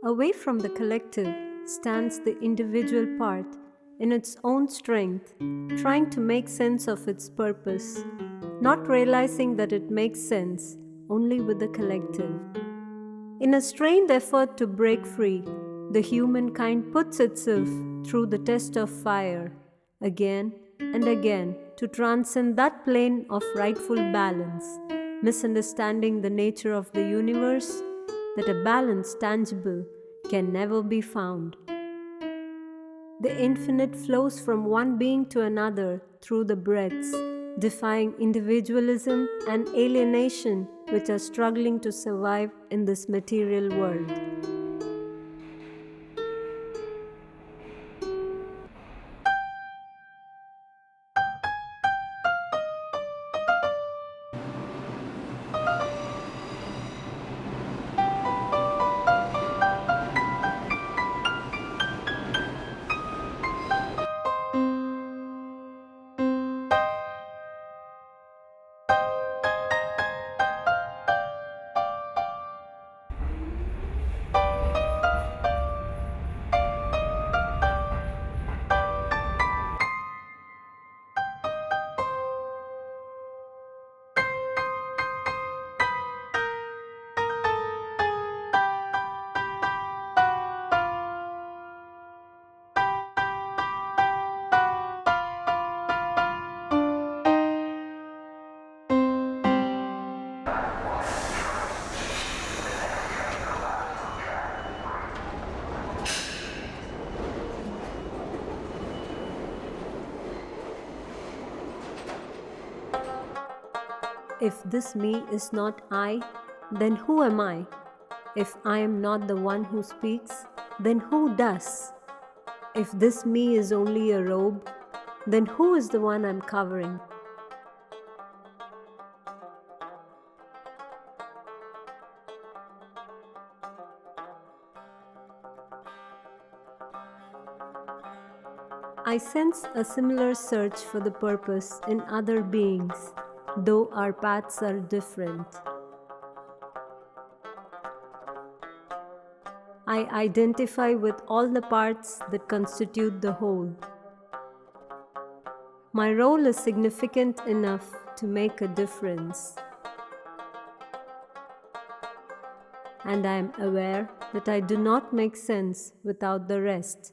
Away from the collective stands the individual part in its own strength, trying to make sense of its purpose, not realizing that it makes sense only with the collective. In a strained effort to break free, the humankind puts itself through the test of fire again and again to transcend that plane of rightful balance, misunderstanding the nature of the universe, that a balance tangible can never be found. The infinite flows from one being to another through the breaths, defying individualism and alienation which are struggling to survive in this material world. If this me is not I, then who am I? If I am not the one who speaks, then who does? If this me is only a robe, then who is the one I'm covering? I sense a similar search for the purpose in other beings, though our paths are different. I identify with all the parts that constitute the whole. My role is significant enough to make a difference. And I am aware that I do not make sense without the rest.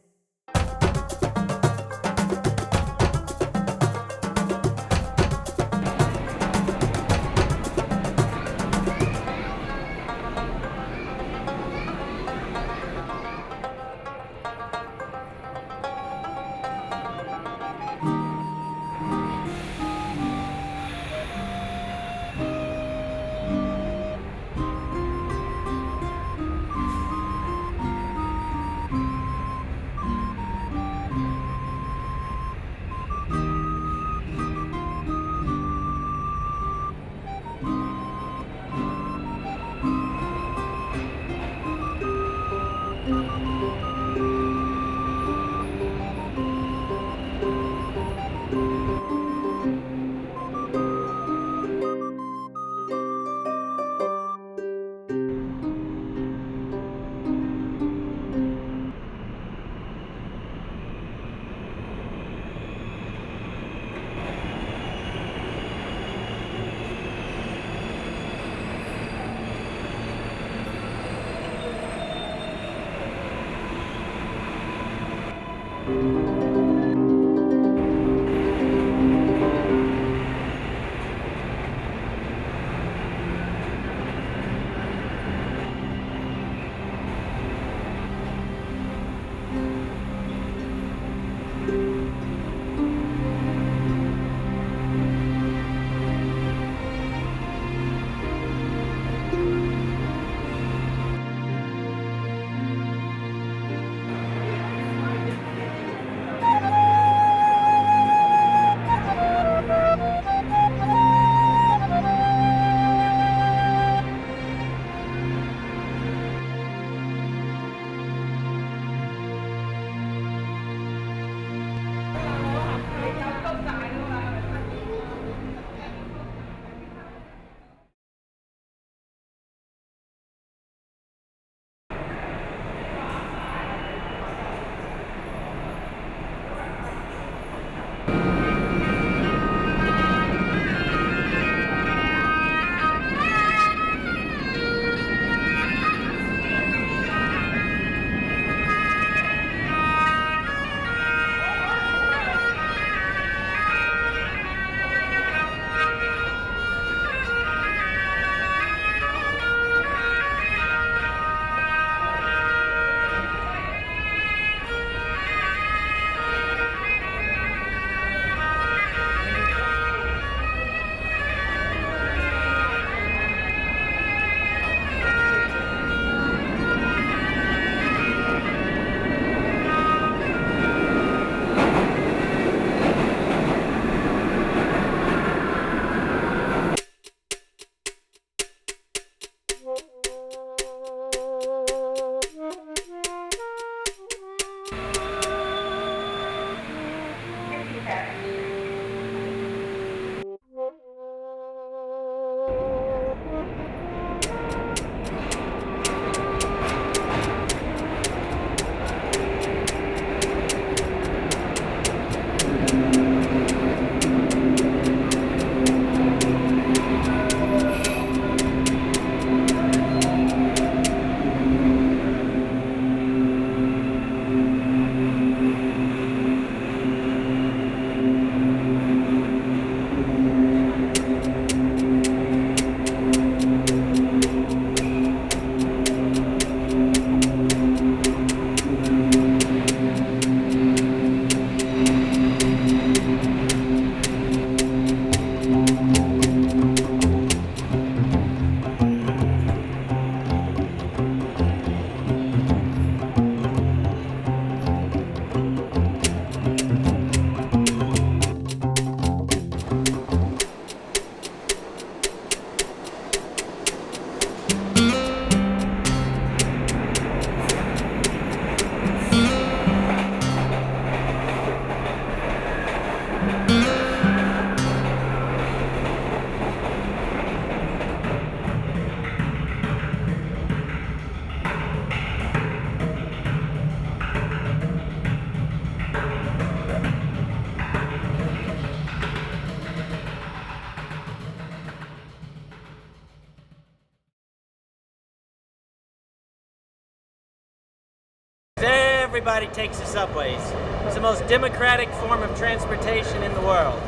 everybody takes the subways. It's the most democratic form of transportation in the world.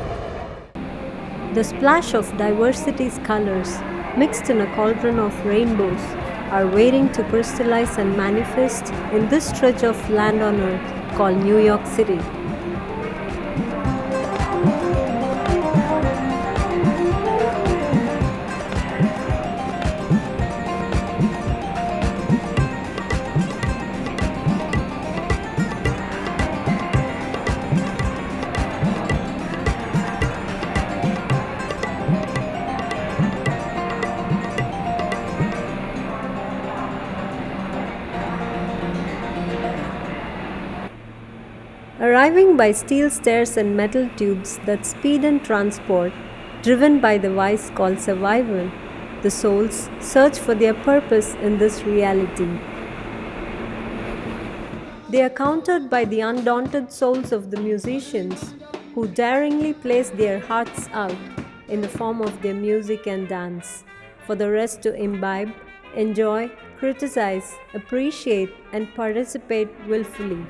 The splash of diversity's colors, mixed in a cauldron of rainbows, are waiting to crystallize and manifest in this stretch of land on earth called New York City. Arriving by steel stairs and metal tubes that speed and transport, driven by the vice called survival, the souls search for their purpose in this reality. They are countered by the undaunted souls of the musicians who daringly place their hearts out in the form of their music and dance, for the rest to imbibe, enjoy, criticize, appreciate, and participate willfully.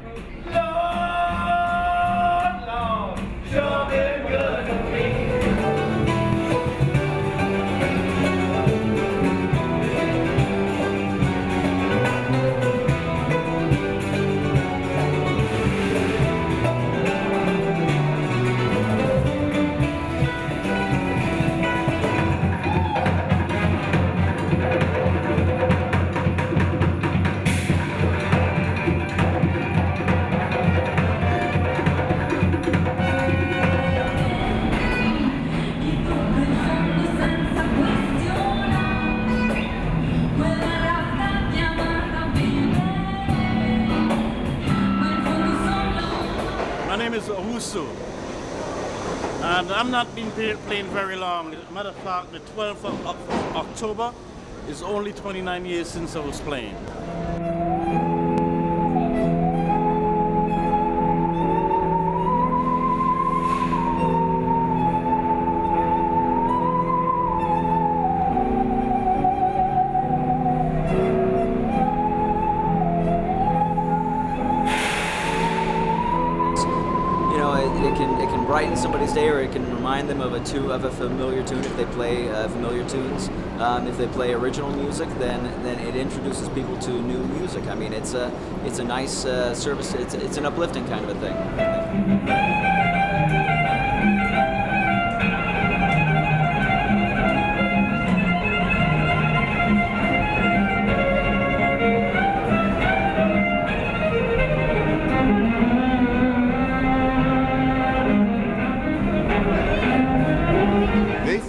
My name is Owusu, and I'm not been playing very long. Matter of fact, the 12th of October is only 29 years since I was playing. It can brighten somebody's day, or it can remind them of a familiar tune if they play familiar tunes. If they play original music, then it introduces people to new music. I mean, it's a nice service. It's an uplifting kind of a thing.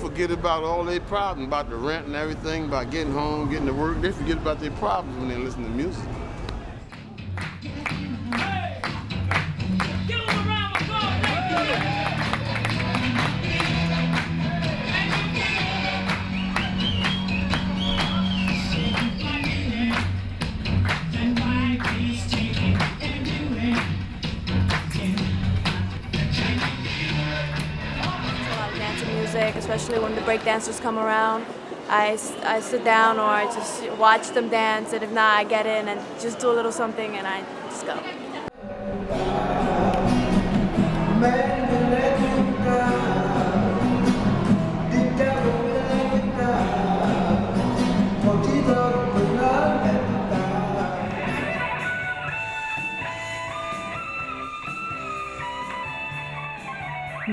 Forget about all their problems, about the rent and everything, about getting home, getting to work. They forget about their problems when they listen to music. Especially when the break dancers come around. I sit down or I just watch them dance, and if not, I get in and just do a little something and I just go.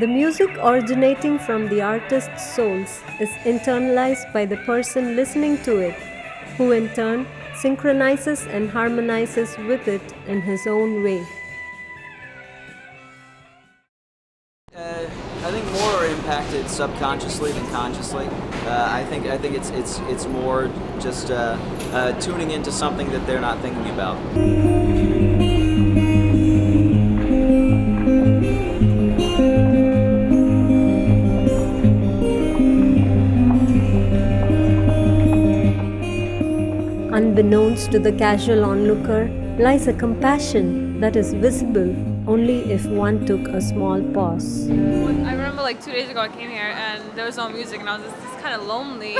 The music originating from the artist's souls is internalized by the person listening to it, who in turn synchronizes and harmonizes with it in his own way. I think more impacted subconsciously than consciously. I think it's more just tuning into something that they're not thinking about. Unbeknownst to the casual onlooker lies a compassion that is visible only if one took a small pause. I remember like 2 days ago I came here and there was no music and I was just kind of lonely. You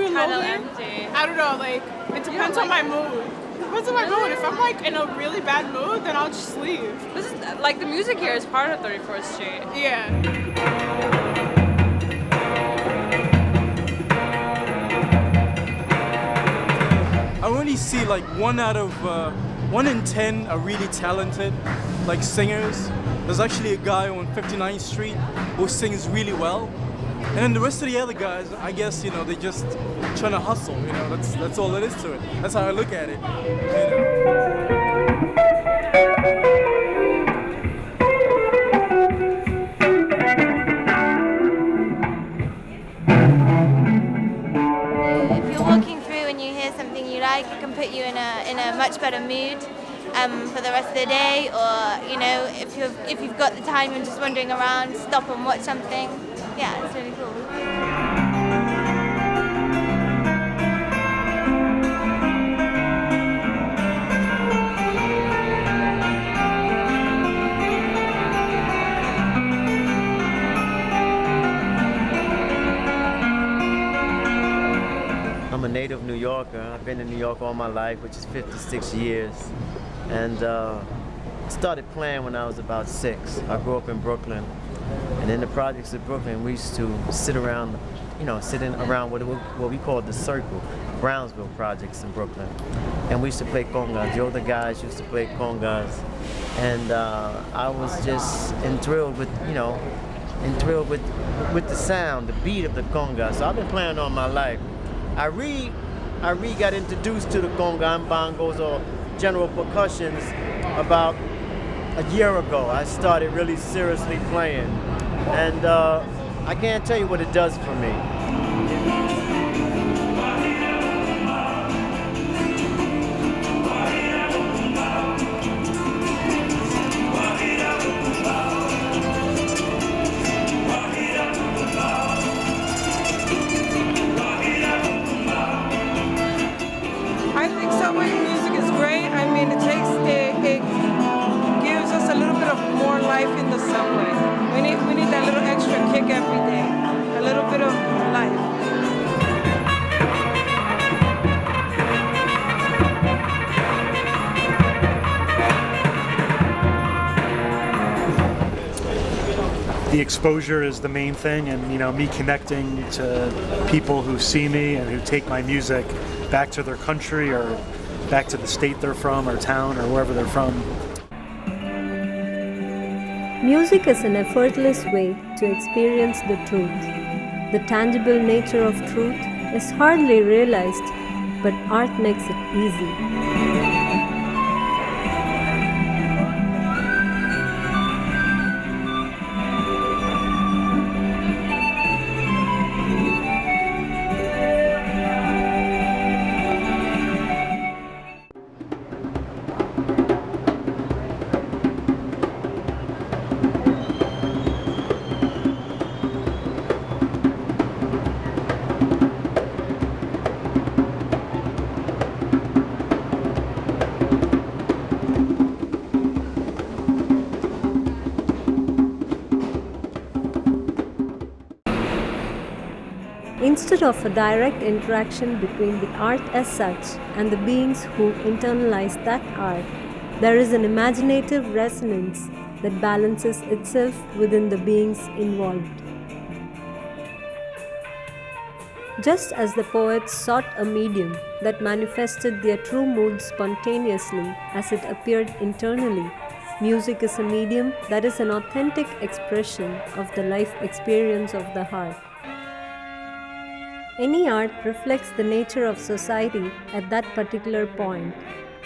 were kind of lonely? empty. I don't know, like, it depends on my mood. depends on my mood. If I'm like in a really bad mood, then I'll just leave. This is like the music here is part of 34th Street. Yeah. I only see like 1 in 10 are really talented, like singers. There's actually a guy on 59th Street who sings really well. And then the rest of the other guys, I guess, you know, they just trying to hustle, you know, that's all it is to it. That's how I look at it. You know. If you're walking through and you hear something you like, it can put you in a much better mood for the rest of the day. Or you know, if you've got the time and just wandering around, stop and watch something. Yeah, it's really cool. I'm a native New Yorker. I've been in New York all my life, which is 56 years. And started playing when I was about 6. I grew up in Brooklyn. And in the projects of Brooklyn, we used to sit around, you know, around what we called the Circle, Brownsville projects in Brooklyn. And we used to play congas. The older guys used to play congas. And I was just enthralled with, you know, with the sound, the beat of the conga. So I've been playing all my life. I got introduced to the conga and bongos or general percussions about a year ago. I started really seriously playing, and I can't tell you what it does for me. I think subway music is great. I mean, it gives us a little bit of more life in the subway. We need that little extra kick every day, a little bit of life. The exposure is the main thing, and you know, me connecting to people who see me and who take my music back to their country or back to the state they're from or town or wherever they're from. Music is an effortless way to experience the truth. The tangible nature of truth is hardly realized, but art makes it easy. Instead of a direct interaction between the art as such and the beings who internalize that art, there is an imaginative resonance that balances itself within the beings involved. Just as the poets sought a medium that manifested their true moods spontaneously as it appeared internally, music is a medium that is an authentic expression of the life experience of the heart. Any art reflects the nature of society at that particular point,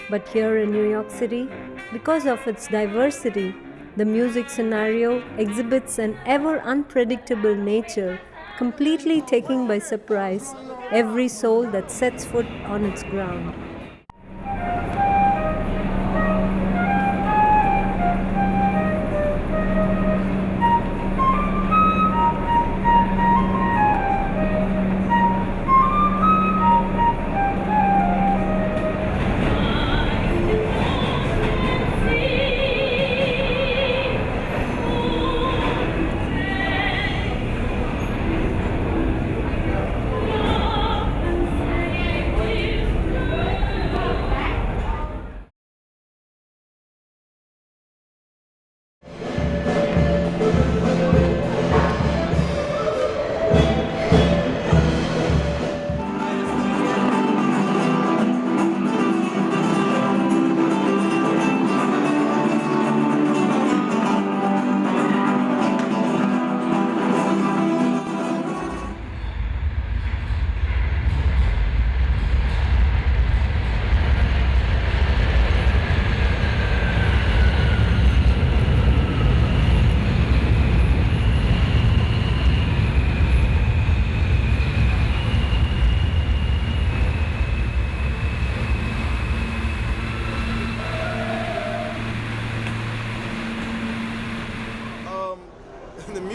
but here in New York City, because of its diversity, the music scenario exhibits an ever unpredictable nature, completely taking by surprise every soul that sets foot on its ground.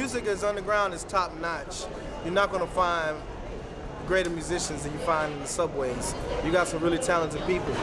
music is underground is top notch. You're not going to find greater musicians than you find in the subways. You got some really talented people.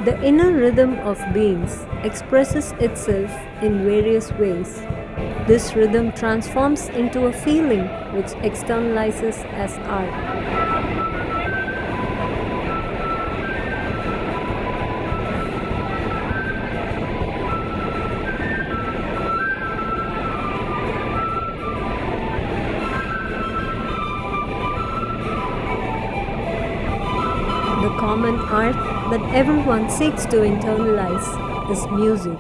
The inner rhythm of beings expresses itself in various ways. This rhythm transforms into a feeling which externalizes as art. The common art that everyone seeks to internalize is music.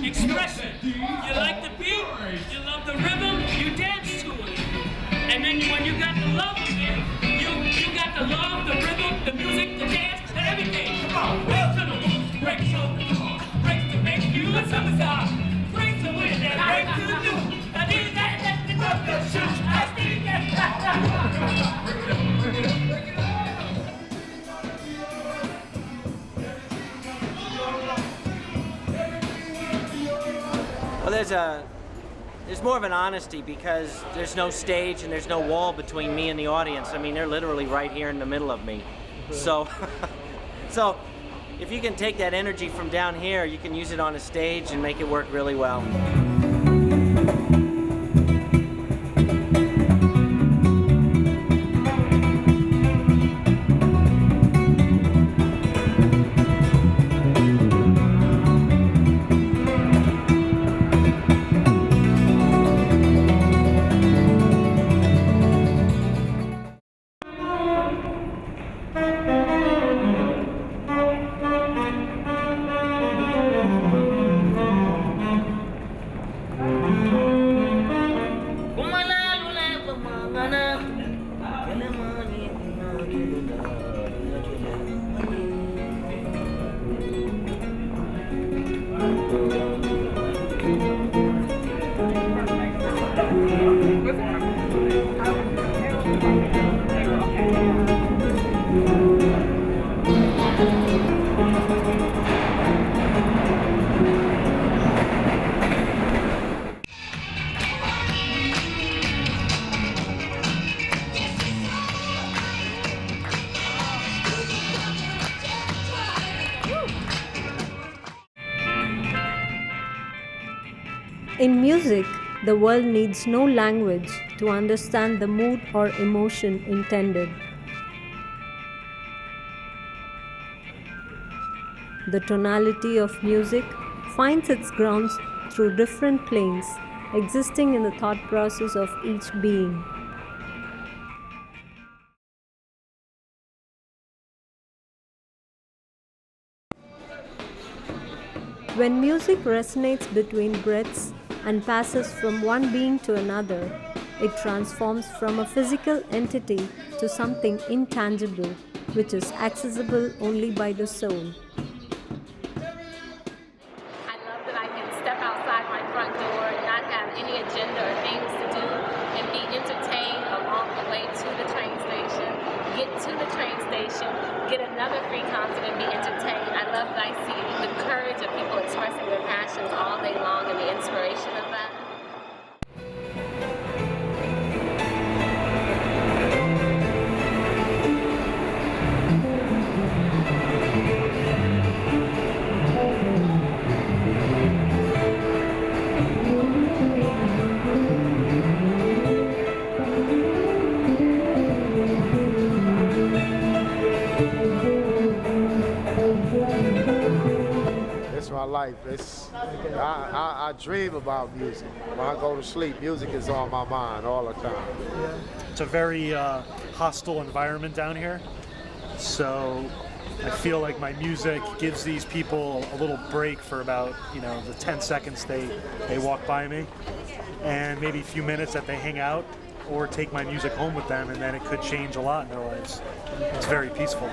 Expression. You like the beat, you love the rhythm, you dance to it. And then when you got the love of it, you got the love, the rhythm, the music, the dance, and everything. Come on, break to the roots, break so break to make you a superstar. Break to win and break to the new. I need that shoot. I need that. Well, there's more of an honesty because there's no stage and there's no wall between me and the audience. I mean, they're literally right here in the middle of me. So if you can take that energy from down here, you can use it on a stage and make it work really well. In music, the world needs no language to understand the mood or emotion intended. The tonality of music finds its grounds through different planes existing in the thought process of each being. When music resonates between breaths and passes from one being to another, It transforms from a physical entity to something intangible, which is accessible only by the soul. I love that I can step outside my front door and not have any agenda or things to do and be entertained along the way to the train station, get to the train station, get another free concert and be entertained. I love that I see the courage of people expressing their passions all day long and the inspiration of that. It's my life. I dream about music. When I go to sleep, music is on my mind all the time. It's a very hostile environment down here, so I feel like my music gives these people a little break for about the 10 seconds they walk by me, and maybe a few minutes that they hang out, or take my music home with them, and then it could change a lot in their lives. It's very peaceful.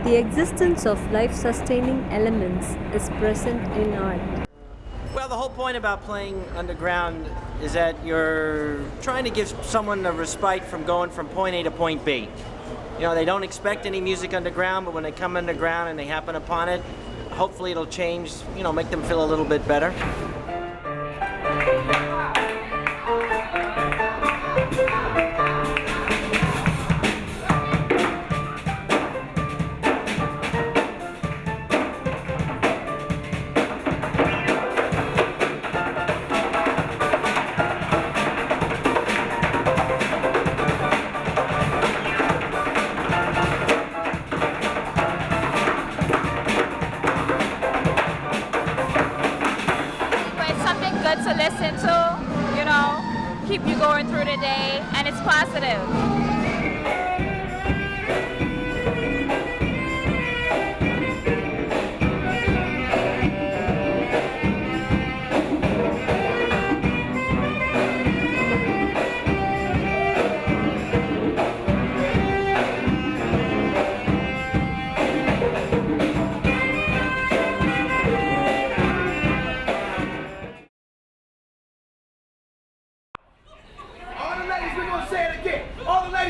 The existence of life-sustaining elements is present in art. Well, the whole point about playing underground is that you're trying to give someone a respite from going from point A to point B. They don't expect any music underground, but when they come underground and they happen upon it, hopefully it'll change, make them feel a little bit better. To listen to, keep you going through the day, and it's positive.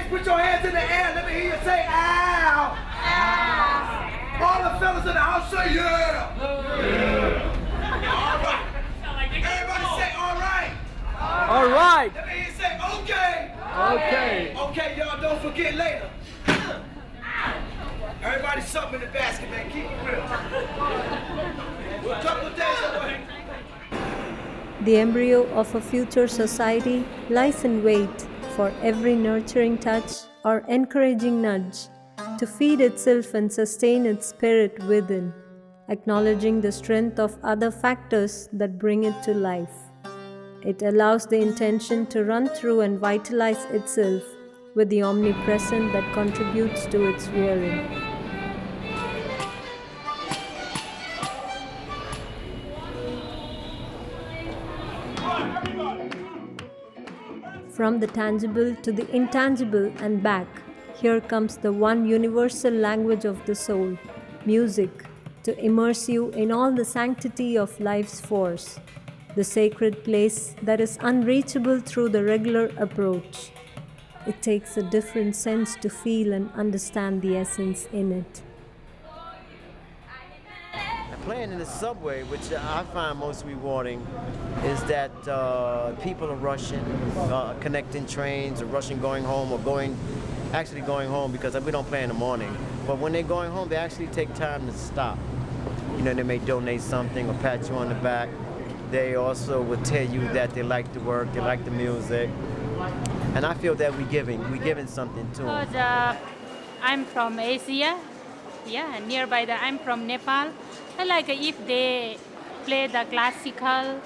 Put your hands in the air. Let me hear you say, ow. Ow. All the fellas in the house say, yeah. All right. Everybody say, all right. All right. Let me hear you say, okay. Okay. Okay, y'all, don't forget later. Everybody something in the basket, man. Keep it real. A couple of days away. The embryo of a future society lies in wait for every nurturing touch or encouraging nudge to feed itself and sustain its spirit within, acknowledging the strength of other factors that bring it to life. It allows the intention to run through and vitalize itself with the omnipresent that contributes to its rearing. From the tangible to the intangible and back, here comes the one universal language of the soul, music, to immerse you in all the sanctity of life's force, the sacred place that is unreachable through the regular approach. It takes a different sense to feel and understand the essence in it. Playing in the subway, which I find most rewarding, is that people are rushing, connecting trains, or rushing going home, or actually going home, because we don't play in the morning. But when they're going home, they actually take time to stop. They may donate something or pat you on the back. They also will tell you that they like the work, they like the music. And I feel that we're giving something to them. Because I'm from Asia, nearby I'm from Nepal. I like if they play the classical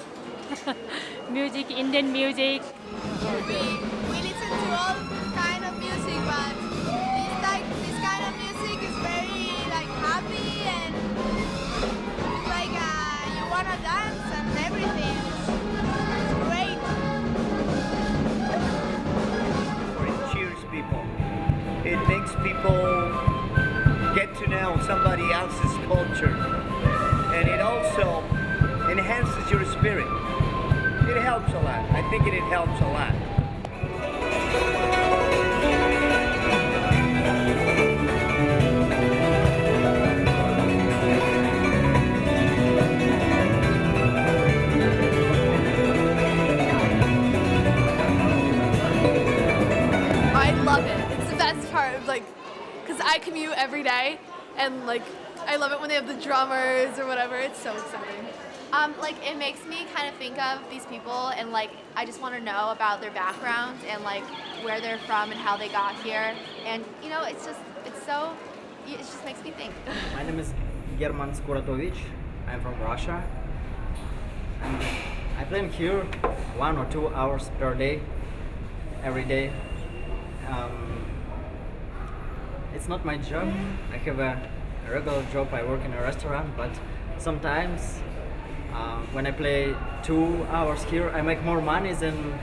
music, Indian music. We listen to all kind of music, but this kind of music is very like happy and like you wanna dance and everything. It's great. It cheers people. It makes people get to know somebody else's culture, and it also enhances your spirit. It helps a lot. I think it helps a lot. I love it. It's the best part of like, because I commute every day, and like, I love it when they have the drummers or whatever. It's so exciting. Like it makes me kind of think of these people, and like I just want to know about their backgrounds and like where they're from and how they got here, and you know it just makes me think. My name is German Skuratovic. I'm from Russia, and I play here 1 or 2 hours per day, every day. It's not my job. I have a regular job. I work in a restaurant, but sometimes when I play 2 hours here, I make more money than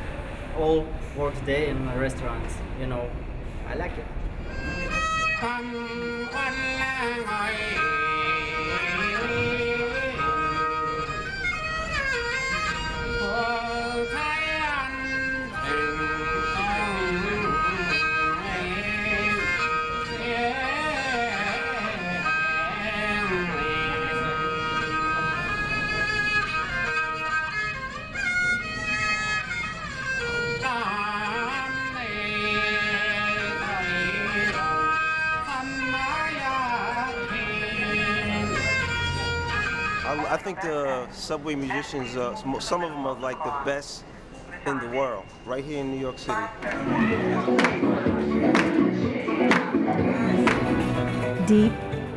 all work day in a restaurant. You know, I like it. I think the subway musicians, some of them are like the best in the world, right here in New York City. Deep,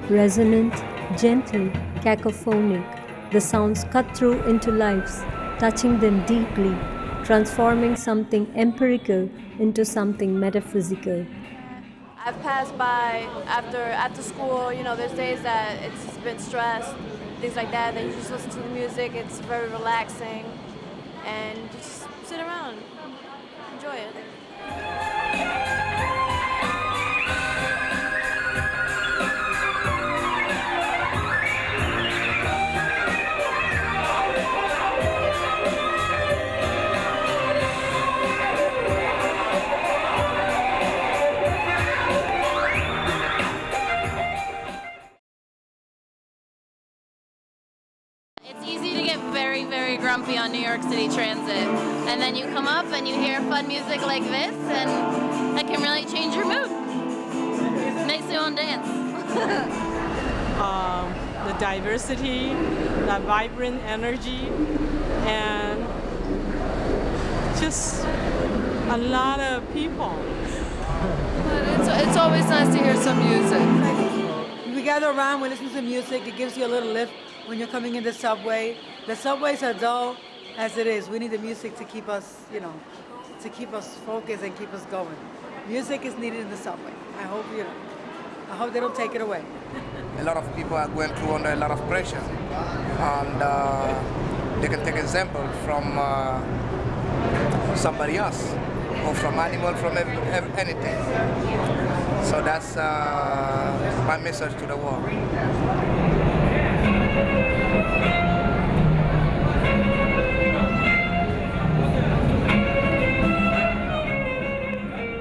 resonant, gentle, cacophonic, the sounds cut through into lives, touching them deeply, transforming something empirical into something metaphysical. I've passed by after school, you know, there's days that it's been stressed, things like that, then you just listen to the music, it's very relaxing, and you just sit around, enjoy it. It's easy to get very, very grumpy on New York City Transit. And then you come up and you hear fun music like this, and that can really change your mood. Makes you want to dance. The diversity, the vibrant energy, and just a lot of people. It's always nice to hear some music. We gather around, we listen to music, it gives you a little lift when you're coming in the subway. The subways are dull as it is. We need the music to keep us, you know, to keep us focused and keep us going. Music is needed in the subway. I hope they don't take it away. A lot of people are going through under a lot of pressure, and they can take example from somebody else, or from animal, from anything. So that's my message to the world.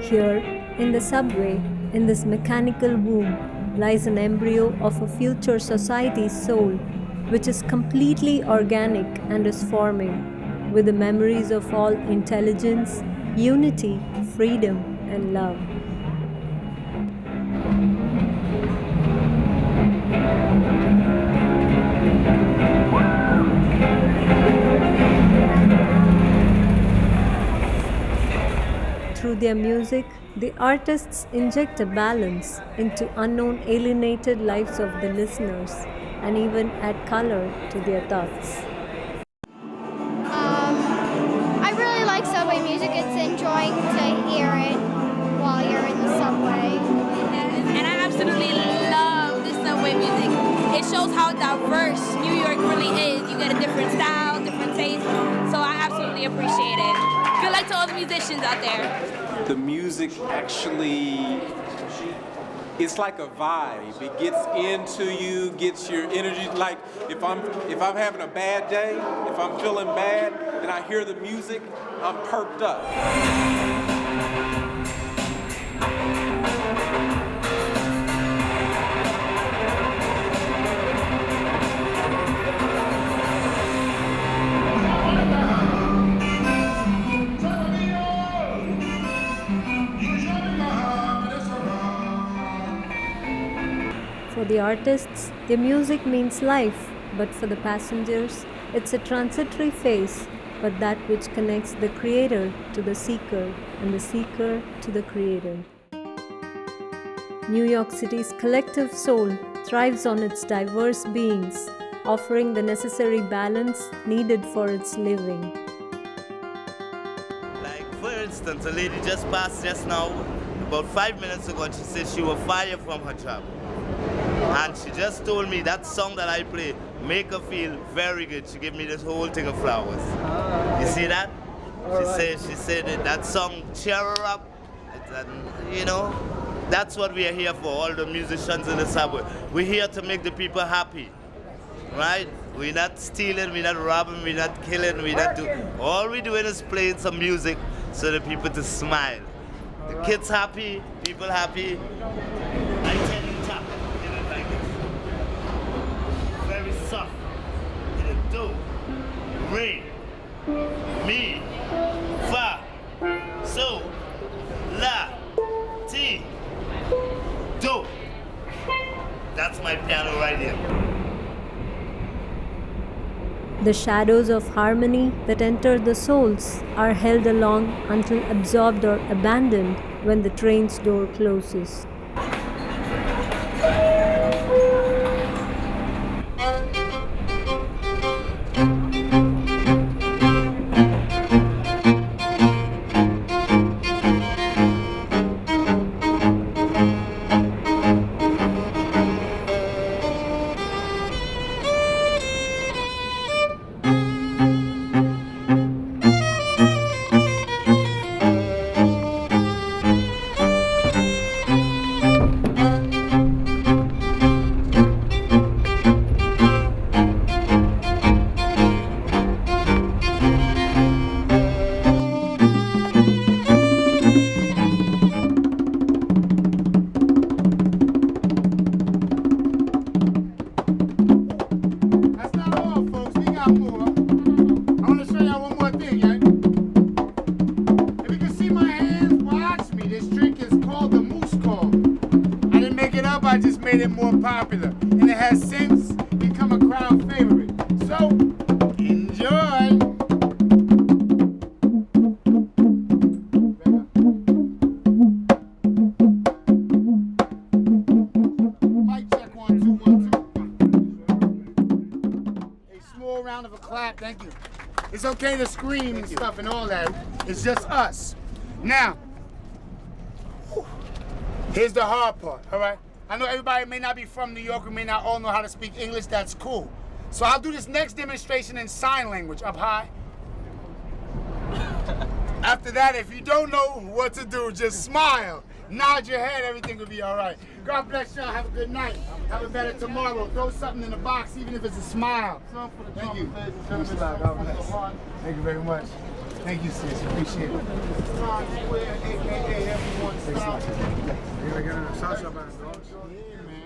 Here, in the subway, in this mechanical womb, lies an embryo of a future society's soul, which is completely organic and is forming, with the memories of all intelligence, unity, freedom, and love. Through their music, the artists inject a balance into unknown alienated lives of the listeners and even add color to their thoughts. like subway music. It's enjoying to hear it while you're in the subway. And I absolutely love this subway music. It shows how diverse New York really is. You get a different style, different taste, so I absolutely appreciate it. Good luck to all the musicians out there. The music actually, it's like a vibe. It gets into you, gets your energy. Like if I'm having a bad day, if I'm feeling bad, and I hear the music, I'm perked up. For the artists, their music means life, but for the passengers, it's a transitory phase, but that which connects the creator to the seeker and the seeker to the creator. New York City's collective soul thrives on its diverse beings, offering the necessary balance needed for its living. Like, for instance, a lady just passed just now, about 5 minutes ago, and she said she was fired from her job. And she just told me that song that I play make her feel very good. She gave me this whole thing of flowers. You see that? She said that song cheer her up. You know, that's what we are here for, all the musicians in the subway. We're here to make the people happy, right? We're not stealing, we're not robbing, we're not killing, we're not doing. All we're doing is playing some music so the people to smile. The kids happy, people happy. I tell you, tap. Like this. Very soft. In a do, re, mi, fa, so, la, ti, do. That's my piano right here. The shadows of harmony that enter the souls are held along until absorbed or abandoned when the train's door closes. I just made it more popular, and it has since become a crowd favorite. So, enjoy! Mic check 1 2 1 2. A small round of a clap, thank you. It's okay to scream and stuff and all that. It's just us. Now, here's the hard part, all right? I know everybody may not be from New York, we may not all know how to speak English, that's cool. So I'll do this next demonstration in sign language, up high. After that, if you don't know what to do, just smile, nod your head, everything will be all right. God bless y'all, have a good night. Have a better tomorrow. Throw something in the box, even if it's a smile. Thank you. God bless. Thank you very much. Thank you, sis. Appreciate it.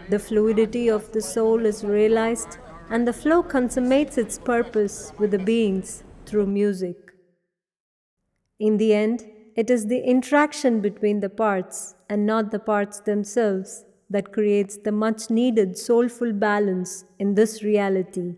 The fluidity of the soul is realized, and the flow consummates its purpose with the beings through music. In the end, it is the interaction between the parts and not the parts themselves that creates the much needed soulful balance in this reality.